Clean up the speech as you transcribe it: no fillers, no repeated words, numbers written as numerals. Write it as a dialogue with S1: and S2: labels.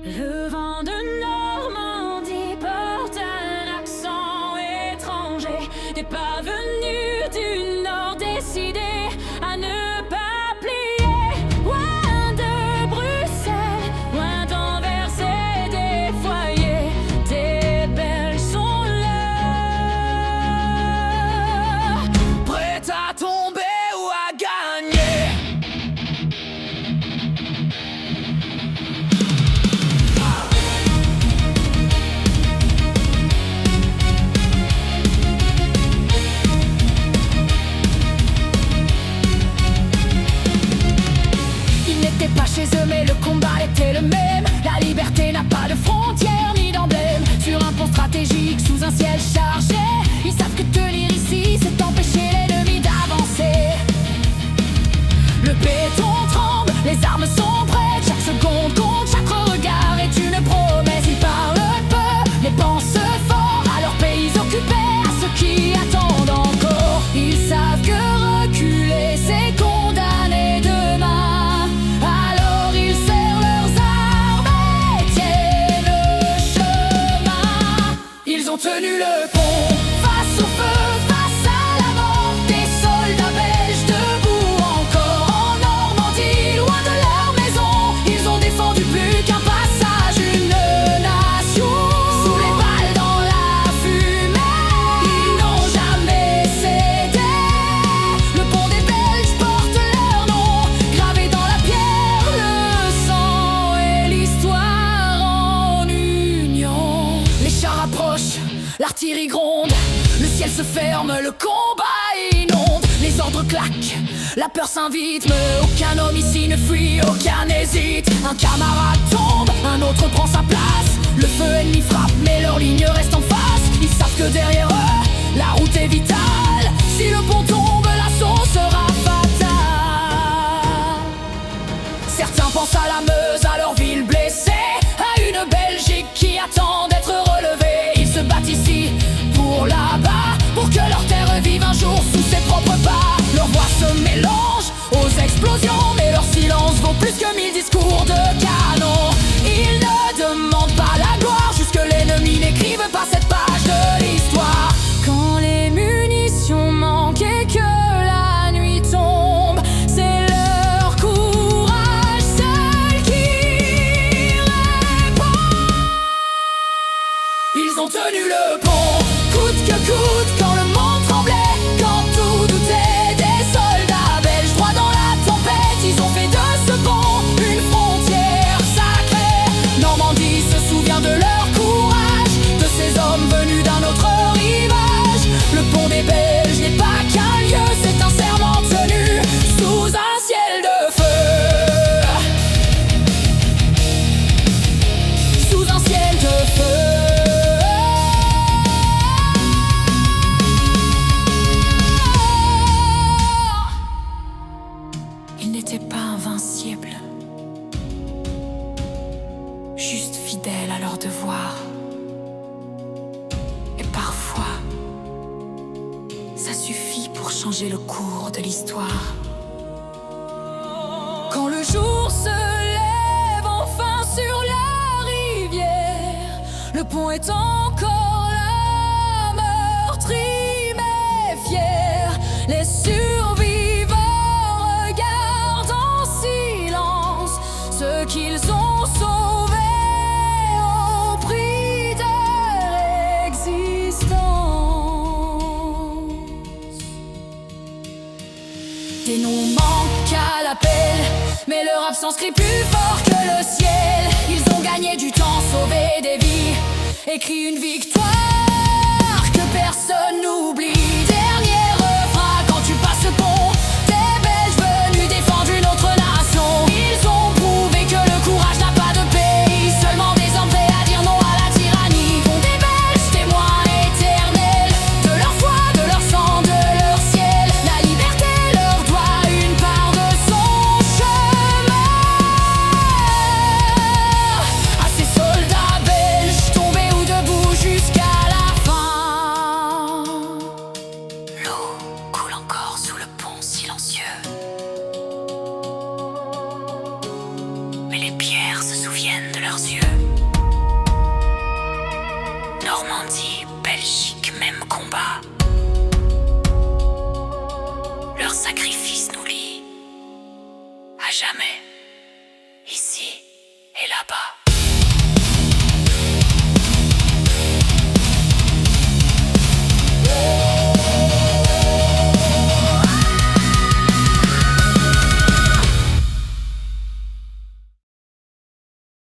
S1: Le vent de Normandie porte un accent étranger. T'es pas venu du Nord décidé à ne pas plier. Loin de Bruxelles, loin d'Anvers et des foyers. Tes belles sont là, prêtes à tomber ou à gagner. Pas chez eux mais le combat était le même. La liberté n'a pas de frontières ni d'emblème. Sur un pont stratégique sous un ciel chargé, ils savent que tenir ici c'est empêcher l'ennemi d'avancer. Le béton tremble, les armes sont prêtes. Chaque seconde compte, chaque regard est une promesse. Ils parlent peu, mais pensent fort à leurs pays occupés, à ceux qui attendent encore. Ils savent que reculer c'est condamner demain. Ils ont tenu le pont, face au feu, face à la mort. Des soldats belges debout encore en Normandie, loin de leur maison. Ils ont défendu plus qu'un passage, une nation. Sous les balles dans la fumée, ils n'ont jamais cédé. Le pont des Belges porte leur nom, gravé dans la pierre, le sang et l'histoire en union. Les chars approchent, l'artillerie gronde, le ciel se ferme, le combat inonde. Les ordres claquent, la peur s'invite, mais aucun homme ici ne fuit, aucun n'hésite. Un camarade tombe, un autre prend sa place. Le feu ennemi frappe, mais leur ligne reste en face. Ils savent que derrière eux, la route est vitale. Si le pont tombe, l'assaut sera fatal. Certains pensent à la Meuse, à leur ville blessée, à une Belgique qui attend d'être relevée. Ils se battent ici pour là-bas, pour que leur terre vive un jour sous ses propres pas. Leurs voix se mélangent aux explosions, mais leur silence vaut plus que 1000 discours de canon. Ils ne demandent pas la gloire, juste que l'ennemi n'écrive pas cette page de l'histoire. Quand les munitions manquent et que la nuit tombe, c'est leur courage seul qui répond. Ils ont tenu le pont, coûte que coûte, quand le monde tremblait, quand tout doutait. Des soldats belges droits dans la tempête, ils ont fait de ce pont une frontière sacrée. Normandie se souvient de leur courage, de ces hommes venus d'un autre rivage. Le pont des Belges n'est pas qu'un lieu, c'est un serment tenu sous un ciel de feu. Sous un ciel de feu. Ils n'étaient pas invincibles, juste fidèles à leur devoir. Et parfois, ça suffit pour changer le cours de l'histoire. Quand le jour se lève enfin sur la rivière, le pont est encore là, meurtri mais fier. Les survivants regardent en silence ce qu'ils ont sauvé au prix de leur existence. Des noms manquent à l'appel, mais leur absence crie plus fort que le ciel. Ils ont gagné du temps, sauvé des vies, écrit une victoire que personne n'oublie. Dernier refrain quand tu passes le pont, des Belges venus défendre une autre nation. Ils ont prouvé que le courage n'a pas de pays, seulement des hommes prêts à dire non à la tyrannie. Pont des Belges, témoins éternels de leur foi, de leur sang, de leur ciel. La liberté leur doit une part de son chemin. À ces soldats belges tombés ou debout jusqu'à la fin.
S2: combat. Leur sacrifice nous lie à jamais.